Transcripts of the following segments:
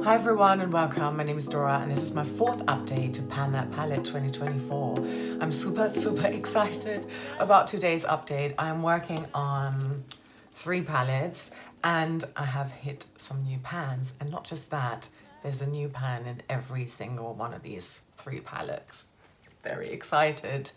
Hi everyone and welcome, my name is Dora and this is my fourth update to Pan That Palette 2024. I'm super excited about today's update. I'm working on 3 palettes and I have hit some new pans, and not just that, there's a new pan in every single one of these 3 palettes. Very excited.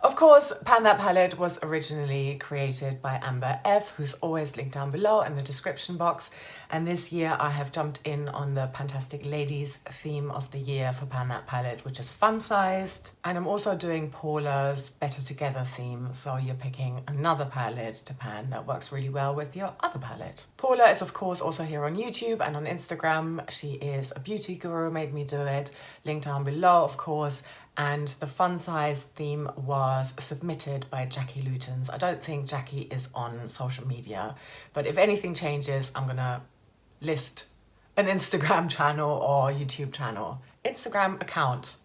Of course, Pan That Palette was originally created by Amber F, who's always linked down below in the description box. And this year I have jumped in on the Fantastic Ladies theme of the year for Pan That Palette, which is fun-sized. And I'm also doing Paula's Better Together theme, so you're picking another palette to pan that works really well with your other palette. Paula is of course also here on YouTube and on Instagram. She is a beauty guru, made me do it. Link down below, of course. And the fun-sized theme was submitted by Jacki Lootens. I don't think Jacki is on social media, but if anything changes, I'm gonna list an Instagram channel or YouTube channel. Instagram account.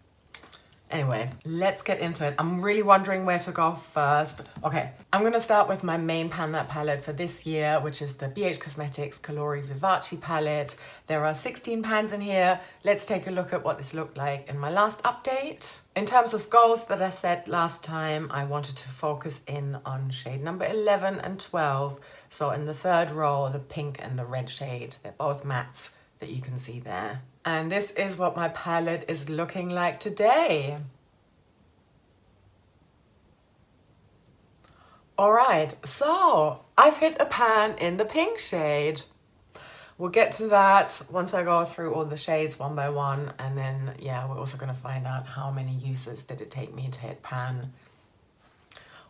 Anyway, let's get into it. I'm really wondering where to go first. Okay, I'm gonna start with my main Pan That palette for this year, which is the BH Cosmetics Colori Vivaci palette. There are 16 pans in here. Let's take a look at what this looked like in my last update. In terms of goals that I set last time, I wanted to focus in on shade number 11 and 12. So in the third row, the pink and the red shade, they're both mattes that you can see there. And this is what my palette is looking like today. All right, so I've hit a pan in the pink shade. We'll get to that once I go through all the shades one by one. And then, yeah, we're also gonna find out how many uses did it take me to hit pan.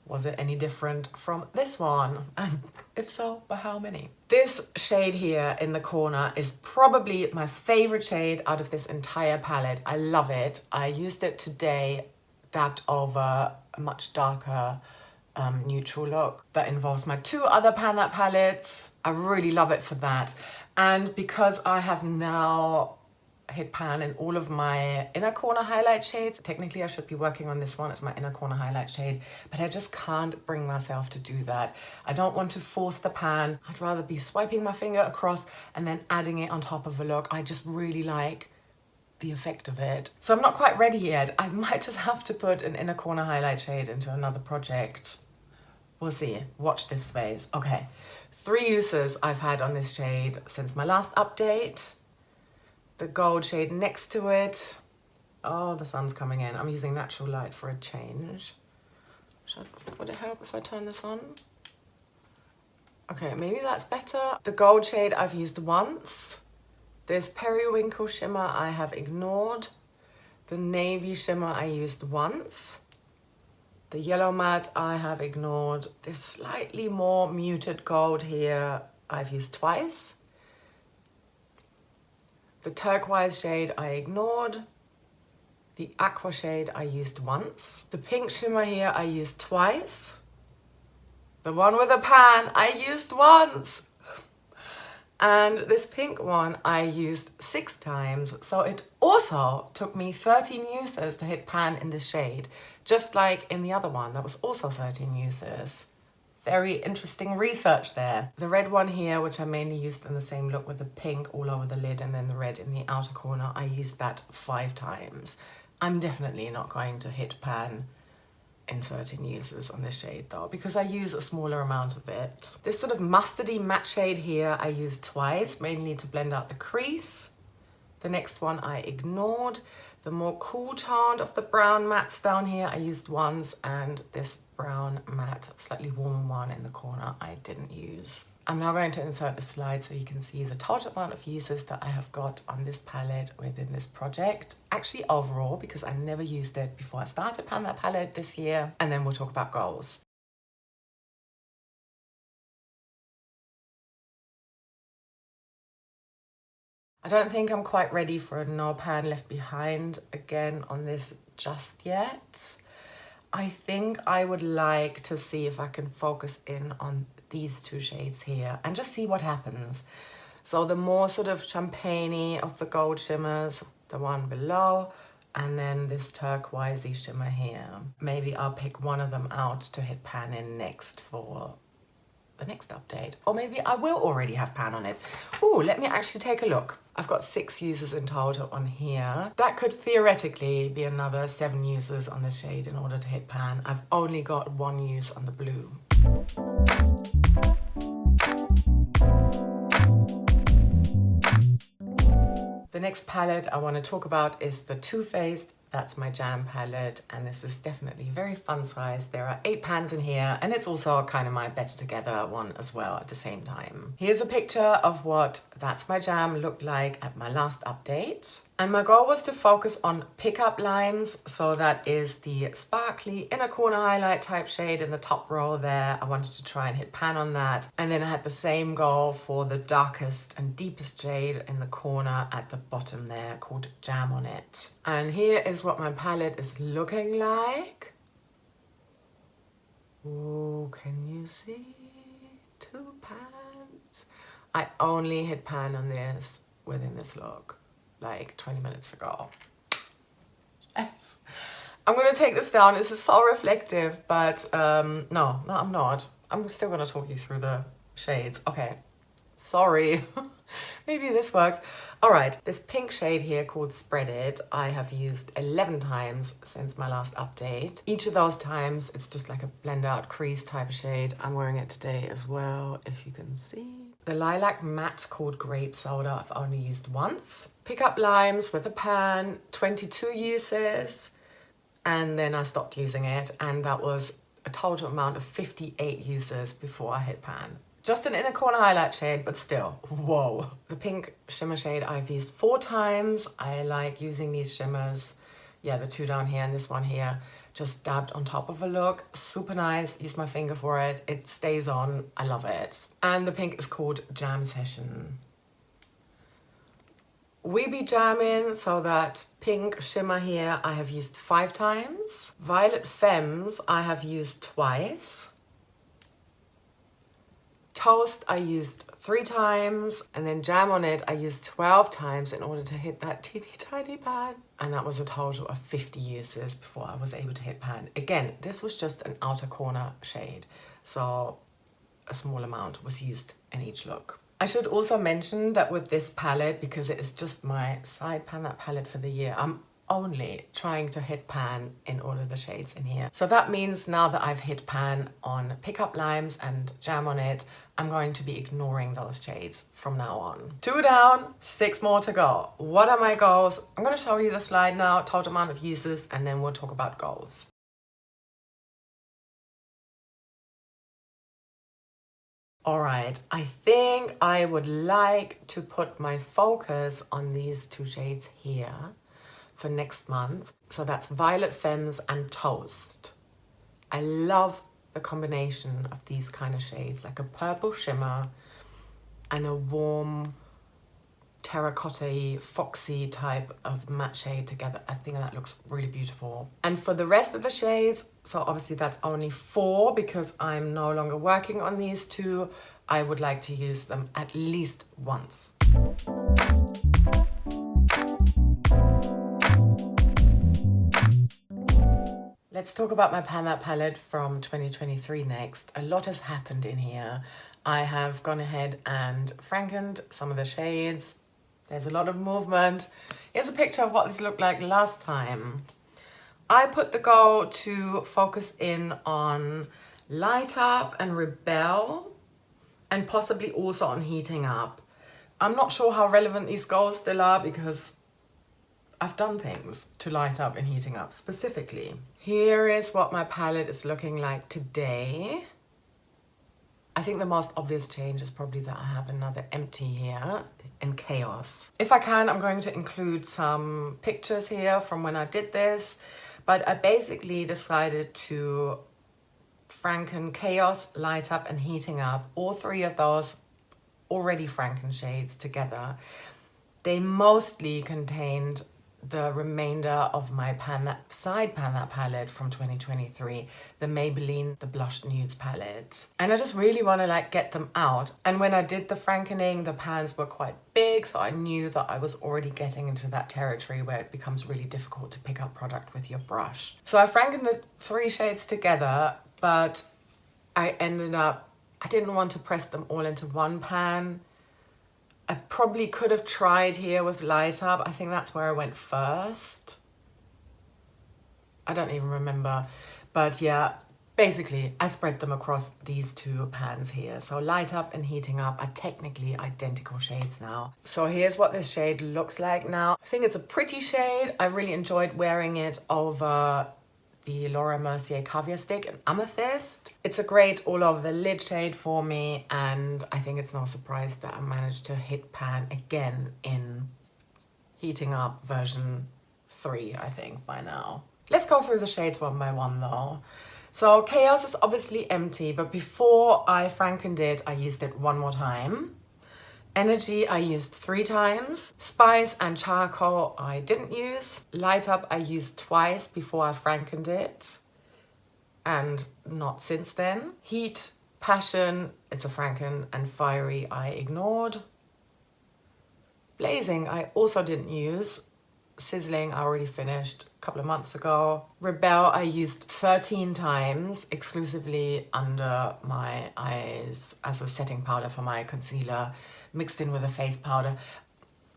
Was it any different from this one? And if so, by how many? This shade here in the corner is probably my favorite shade out of this entire palette. I love it. I used it today, dabbed over a much darker neutral look that involves my 2 other Pan That palettes. I really love it for that. And because I have now hit pan in all of my inner corner highlight shades. Technically I should be working on this one as my inner corner highlight shade, but I just can't bring myself to do that. I don't want to force the pan. I'd rather be swiping my finger across and then adding it on top of a look. I just really like the effect of it. So I'm not quite ready yet. I might just have to put an inner corner highlight shade into another project. We'll see. Watch this space. Okay, 3 uses I've had on this shade since my last update. The gold shade next to it. Oh, the sun's coming in. I'm using natural light for a change. Would it help if I turn this on? Okay, maybe that's better. The gold shade I've used once. This periwinkle shimmer I have ignored. The navy shimmer I used once. The yellow matte I have ignored. This slightly more muted gold here I've used twice. The turquoise shade I ignored. The aqua shade I used once. The pink shimmer here I used twice. The one with a pan I used once. And this pink one I used 6 times. So it also took me 13 uses to hit pan in this shade, just like in the other one that was also 13 uses. Very interesting research there. The red one here, which I mainly used in the same look with the pink all over the lid and then the red in the outer corner, I used that 5 times. I'm definitely not going to hit pan in 13 uses on this shade though, because I use a smaller amount of it. This sort of mustardy matte shade here I used twice, mainly to blend out the crease. The next one I ignored. The more cool toned of the brown mattes down here I used once, and this brown matte, slightly warmer one in the corner I didn't use. I'm now going to insert a slide so you can see the total amount of uses that I have got on this palette within this project. Actually overall, because I never used it before I started Pan That palette this year, and then we'll talk about goals. I don't think I'm quite ready for a no pan left behind again on this just yet. I think I would like to see if I can focus in on these 2 shades here and just see what happens. So the more sort of champagne-y of the gold shimmers, the one below, and then this turquoisey shimmer here. Maybe I'll pick one of them out to hit pan in next for the next update. Or maybe I will already have pan on it. Oh, let me actually take a look. I've got 6 users in total on here. That could theoretically be another 7 users on the shade in order to hit pan. I've only got 1 use on the blue. The next palette I want to talk about is the Too Faced. That's my jam palette, and this is definitely a very fun size. There are 8 pans in here, and it's also kind of my better together one as well at the same time. Here's a picture of what That's My Jam looked like at my last update. And my goal was to focus on pickup lines. So that is the sparkly inner corner highlight type shade in the top row there. I wanted to try and hit pan on that. And then I had the same goal for the darkest and deepest shade in the corner at the bottom there called Jam on It. And here is what my palette is looking like. Oh, can you see? 2 pans. I only hit pan on this within this look, like 20 minutes ago. Yes. I'm gonna take this down. This is so reflective, but no, I'm not. I'm still gonna talk you through the shades. Okay, sorry. Maybe this works. All right, this pink shade here called Spread It, I have used 11 times since my last update. Each of those times, it's just like a blend out crease type of shade. I'm wearing it today as well, if you can see. The lilac matte called Grape Soda, I've only used once. Pickup limes with a pan, 22 uses, and then I stopped using it, and that was a total amount of 58 uses before I hit pan. Just an inner corner highlight shade, but still, whoa. The pink shimmer shade I've used 4 times. I like using these shimmers. Yeah, the 2 down here and this one here, just dabbed on top of a look. Super nice, use my finger for it. It stays on, I love it. And the pink is called Jam Session. We Be Jamming, so that pink shimmer here I have used 5 times. Violet Femmes I have used twice. Toast I used 3 times, and then Jam on It I used 12 times in order to hit that teeny tiny pan. And that was a total of 50 uses before I was able to hit pan. Again, this was just an outer corner shade, so a small amount was used in each look. I should also mention that with this palette, because it is just my side pan that palette for the year, I'm only trying to hit pan in all of the shades in here. So that means now that I've hit pan on Pickup Limes and Jam on It, I'm going to be ignoring those shades from now on. 2 down, 6 more to go. What are my goals? I'm going to show you the slide now, total amount of uses, and then we'll talk about goals. All right, I think I would like to put my focus on these 2 shades here for next month. So that's Violet Femmes and Toast. I love the combination of these kind of shades, like a purple shimmer and a warm terracotta-y, foxy type of matte shade together. I think that looks really beautiful. And for the rest of the shades, so obviously that's only 4 because I'm no longer working on these 2. I would like to use them at least once. Let's talk about my Pan That palette from 2023 next. A lot has happened in here. I have gone ahead and frankened some of the shades. There's a lot of movement. Here's a picture of what this looked like last time. I put the goal to focus in on Light Up and Rebel, and possibly also on Heating Up. I'm not sure how relevant these goals still are because I've done things to Light Up and Heating Up specifically. Here is what my palette is looking like today. I think the most obvious change is probably that I have another empty here in Chaos. If I can, I'm going to include some pictures here from when I did this, but I basically decided to franken Chaos, Light Up and Heating Up, all 3 of those already franken shades together. They mostly contained the remainder of my side Pan That palette from 2023, the Maybelline The Blush Nudes palette. And I just really want to like get them out. And when I did the frankening, the pans were quite big, so I knew that I was already getting into that territory where it becomes really difficult to pick up product with your brush. So I frankened the 3 shades together, but I ended up I didn't want to press them all into one pan. I probably could have tried here with Light Up. I think that's where I went first. I don't even remember. But yeah, basically I spread them across these two pans here. So Light Up and Heating Up are technically identical shades now. So here's what this shade looks like now. I think it's a pretty shade. I really enjoyed wearing it over the Laura Mercier Caviar Stick in Amethyst. It's a great all over the lid shade for me, and I think it's no surprise that I managed to hit pan again in Heating Up version 3, I think, by now. Let's go through the shades one by one though. So Chaos is obviously empty, but before I frankened it, I used it one more time. Energy I used 3 times. Spice and Charcoal I didn't use. Light Up I used twice before I frankened it, and not since then. Heat, Passion, it's a franken, and Fiery I ignored. Blazing I also didn't use. Sizzling I already finished a couple of months ago. Rebel I used 13 times exclusively under my eyes as a setting powder for my concealer, mixed in with a face powder.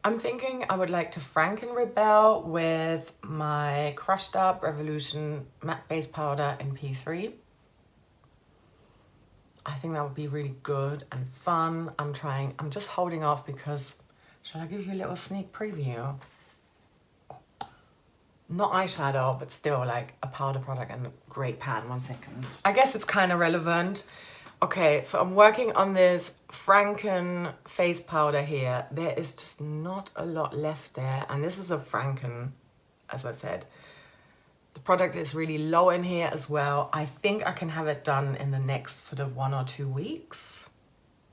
I'm thinking I would like to franken Rebel with my crushed up Revolution matte base powder in P3. I think that would be really good and fun. I'm just holding off because, shall I give you a little sneak preview? Not eyeshadow, but still like a powder product and a great pan. 1 second. I guess it's kind of relevant. Okay, so I'm working on this Franken face powder here. There is just not a lot left there. And this is a Franken, as I said. The product is really low in here as well. I think I can have it done in the next sort of 1 or 2 weeks.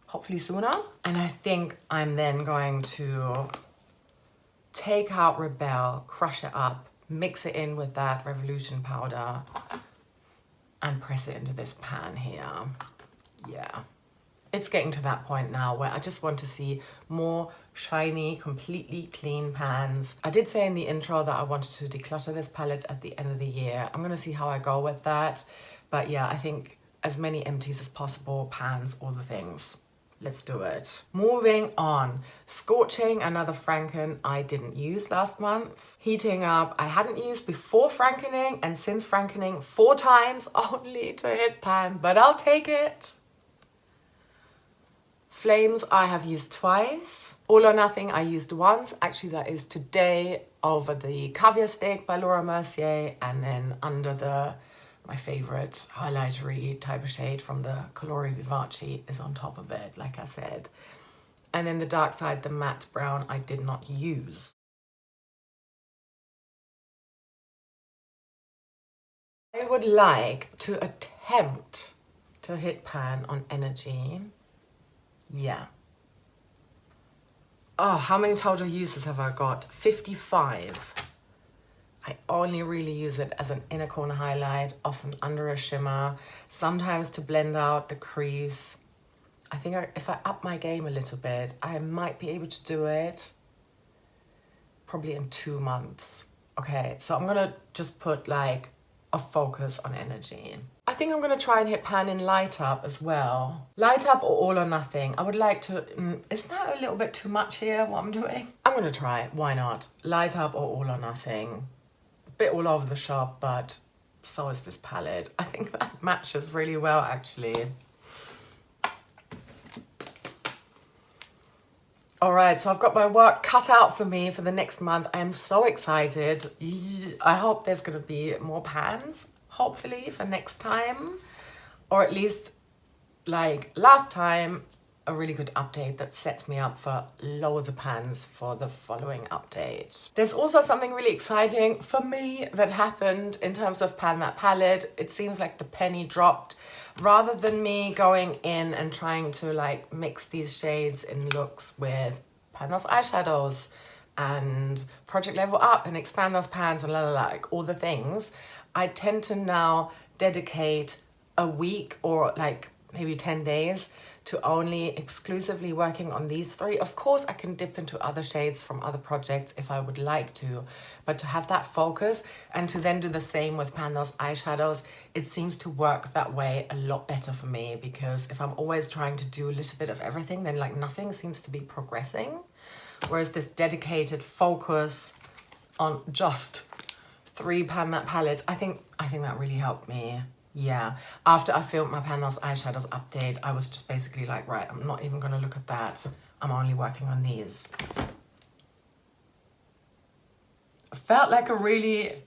Hopefully sooner. And I think I'm then going to take out Rebel, crush it up, mix it in with that Revolution powder, and press it into this pan here. Yeah, it's getting to that point now where I just want to see more shiny, completely clean pans. I did say in the intro that I wanted to declutter this palette at the end of the year. I'm gonna see how I go with that. But yeah, I think as many empties as possible, pans, all the things. Let's do it. Moving on. Scorching, another Franken I didn't use last month. Heating Up, I hadn't used before frankening, and since frankening 4 times only to hit pan, but I'll take it. Flames I have used twice. All or Nothing I used once. Actually, that is today over the Caviar Stick by Laura Mercier, and then under my favorite highlightery type of shade from the Colori Vivaci is on top of it, like I said. And then the Dark Side, the matte brown, I did not use. I would like to attempt to hit pan on Energy. Yeah. Oh, how many total uses have I got? 55. I only really use it as an inner corner highlight, often under a shimmer, sometimes to blend out the crease. I think if I up my game a little bit, I might be able to do it probably in 2 months. Okay, so I'm gonna just put like a focus on Energy. I think I'm gonna try and hit pan in Light Up as well. Light Up or All or Nothing. I would like to, isn't that a little bit too much here, what I'm doing? I'm gonna try it, why not? Light Up or All or Nothing. Bit all over the shop, but so is this palette. I think that matches really well, actually. All right, so I've got my work cut out for me for the next month. I am so excited. I hope there's gonna be more pans, hopefully, for next time. Or at least, like last time, a really good update that sets me up for loads of pans for the following update. There's also something really exciting for me that happened in terms of Pan That Palette. It seems like the penny dropped. Rather than me going in and trying to like mix these shades in looks with pan those eyeshadows and project level up and expand those pans and like all the things, I tend to now dedicate a week or like maybe 10 days to only exclusively working on these three. Of course, I can dip into other shades from other projects if I would like to, but to have that focus and to then do the same with pan those eyeshadows, it seems to work that way a lot better for me, because if I'm always trying to do a little bit of everything, then like nothing seems to be progressing. Whereas this dedicated focus on just 3 pan matte palettes, I think that really helped me. Yeah, after I filmed my pan those eyeshadows update, I was just basically like, right, I'm not even gonna look at that. I'm only working on these. Felt like a really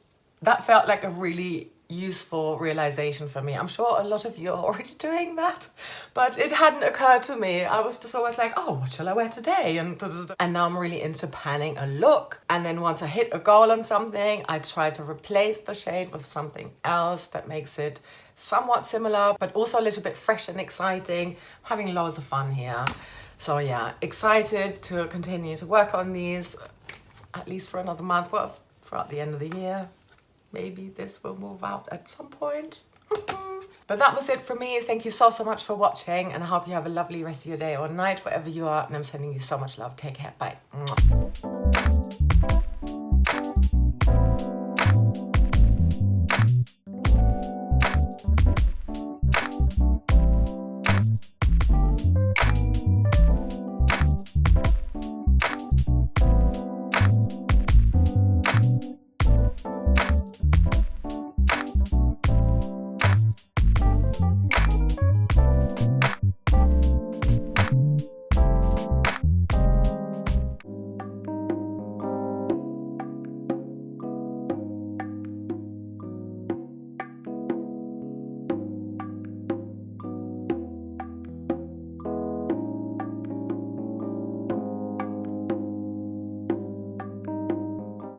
useful realization for me. I'm sure a lot of you are already doing that, but it hadn't occurred to me. I was just always like, oh, what shall I wear today? And now I'm really into panning a look. And then once I hit a goal on something, I try to replace the shade with something else that makes it somewhat similar, but also a little bit fresh and exciting. I'm having loads of fun here. So yeah, excited to continue to work on these, at least for another month, well, throughout the end of the year. Maybe this will move out at some point. But that was it for me. Thank you so much for watching, and I hope you have a lovely rest of your day or night, wherever you are, and I'm sending you so much love. Take care. Bye.